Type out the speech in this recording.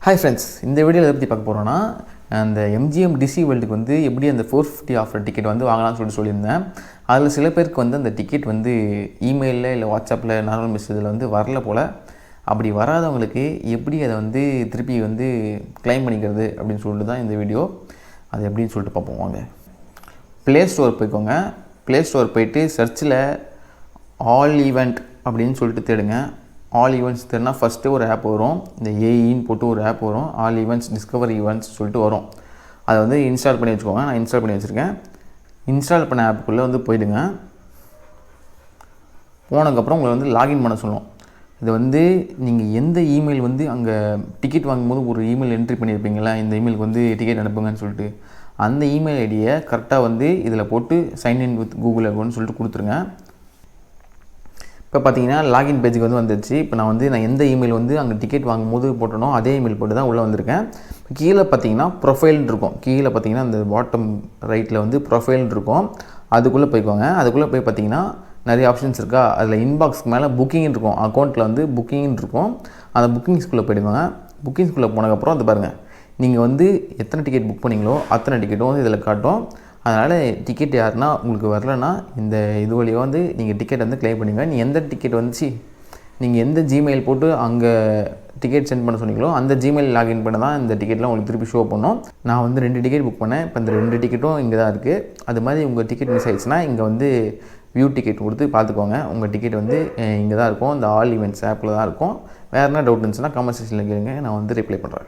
Hi friends, இந்த வீடியோவில் எதை பற்றி பார்க்க போகிறோன்னா, அந்த எம்ஜிஎம் டிசி வேர்ல்டுக்கு வந்து எப்படி அந்த 450 ஆஃபர் டிக்கெட் வந்து வாங்கலாம்னு சொல்லியிருந்தேன். அதில் சில பேருக்கு வந்து அந்த டிக்கெட் வந்து இமெயிலில் இல்லை வாட்ஸ்அப்பில் நார்மல் மெசேஜில் வந்து வரல போல். அப்படி வராதவங்களுக்கு எப்படி அதை வந்து திருப்பி வந்து கிளைம் பண்ணிக்கிறது அப்படின்னு சொல்லிட்டு தான் இந்த வீடியோ. அது எப்படின்னு சொல்லிட்டு பார்ப்போம் வாங்க. ப்ளே ஸ்டோர் போய்க்கோங்க. ப்ளே ஸ்டோர் போய்ட்டு சர்ச்சில் ஆல் ஈவெண்ட் அப்படின்னு சொல்லிட்டு தேடுங்க. ஆல் ஈவெண்ட்ஸ் தேடினா ஃபஸ்ட்டு ஒரு ஆப் வரும். இந்த ஏஇன்னு போட்டு ஒரு ஆப் வரும். ஆல் ஈவெண்ட்ஸ் டிஸ்கவர் ஈவெண்ட்ஸ் சொல்லிட்டு வரும். அதை வந்து இன்ஸ்டால் பண்ணி வச்சுக்கோங்க. நான் இன்ஸ்டால் பண்ணி வச்சுருக்கேன். இன்ஸ்டால் பண்ண ஆப்புக்குள்ளே வந்து போயிடுங்க. போனதுக்கப்புறம் உங்களை வந்து லாகின் பண்ண சொல்லும். இது வந்து நீங்கள் எந்த இமெயில் வந்து அங்கே டிக்கெட் வாங்கும்போது ஒரு இமெயில் என்ட்ரி பண்ணியிருப்பீங்களா, இந்த இமெயிலுக்கு வந்து டிக்கெட் அனுப்புங்கன்னு சொல்லிட்டு, அந்த இமெயில் ஐடியை கரெக்டாக வந்து இதில் போட்டு சைன்இன் வித் கூகுள் அக்கௌண்ட்னு சொல்லிட்டு கொடுத்துருங்க. இப்போ பார்த்தீங்கன்னா லாகின் பேஜுக்கு வந்து வந்துடுச்சு. இப்போ நான் எந்த இமெயில் வந்து அங்கே டிக்கெட் வாங்கும்போது போட்டனோ அதே இமெயில் போட்டு தான் உள்ளே வந்திருக்கேன். கீழே பார்த்தீங்கன்னா ப்ரொஃபைல்னு இருக்கும். கீழே பார்த்தீங்கன்னா அந்த பாட்டம் ரைட்டில் வந்து ப்ரொஃபைல்னு இருக்கும். அதுக்குள்ளே போய்க்கோங்க. அதுக்குள்ளே போய் பார்த்தீங்கன்னா நிறைய ஆப்ஷன்ஸ் இருக்கா. அதில் இன்பாக்ஸ்க்கு மேலே புக்கிங்னு இருக்கும். அக்கௌண்ட்டில் வந்து புக்கிங்னு இருக்கும். அந்த புக்கிங்ஸ்குள்ளே போய்டுவாங்க. புக்கிங்ஸ்குள்ளே போனதுக்கப்புறம் அது பாருங்கள், நீங்கள் வந்து எத்தனை டிக்கெட் புக் பண்ணிங்களோ அத்தனை டிக்கெட்டும் வந்து இதில் காட்டும். அதனால் டிக்கெட் யாருன்னா உங்களுக்கு வரலன்னா இந்த இது வழியாக வந்து நீங்கள் டிக்கெட் வந்து கிளைம் பண்ணிங்க. நீ எந்த டிக்கெட் வந்துச்சு, நீங்கள் எந்த ஜிமெயில் போட்டு அங்கே டிக்கெட் சென்ட் பண்ண சொன்னீங்களோ அந்த ஜிமெயில் லாகின் பண்ண தான் இந்த டிக்கெட்லாம் உங்களுக்கு திருப்பி ஷோ பண்ணோம். நான் வந்து 2 டிக்கெட் புக் பண்ணேன். இப்போ இந்த 2 டிக்கெட்டும் இங்கே தான் இருக்குது. அது மாதிரி உங்கள் டிக்கெட் மிஸ் ஆகிடுச்சுன்னா இங்கே வந்து வியூ டிக்கெட் கொடுத்து பார்த்துக்கோங்க. உங்கள் டிக்கெட் வந்து இங்கே தான் இருக்கும். இந்த ஆல் ஈவெண்ட்ஸ் ஆப்பில் தான் இருக்கும். வேறு என்ன டவுட் இருந்துச்சுன்னா கமெண்ட் செக்ஷனில் கேளுங்க, நான் வந்து ரிப்ளை பண்ணுறேன்.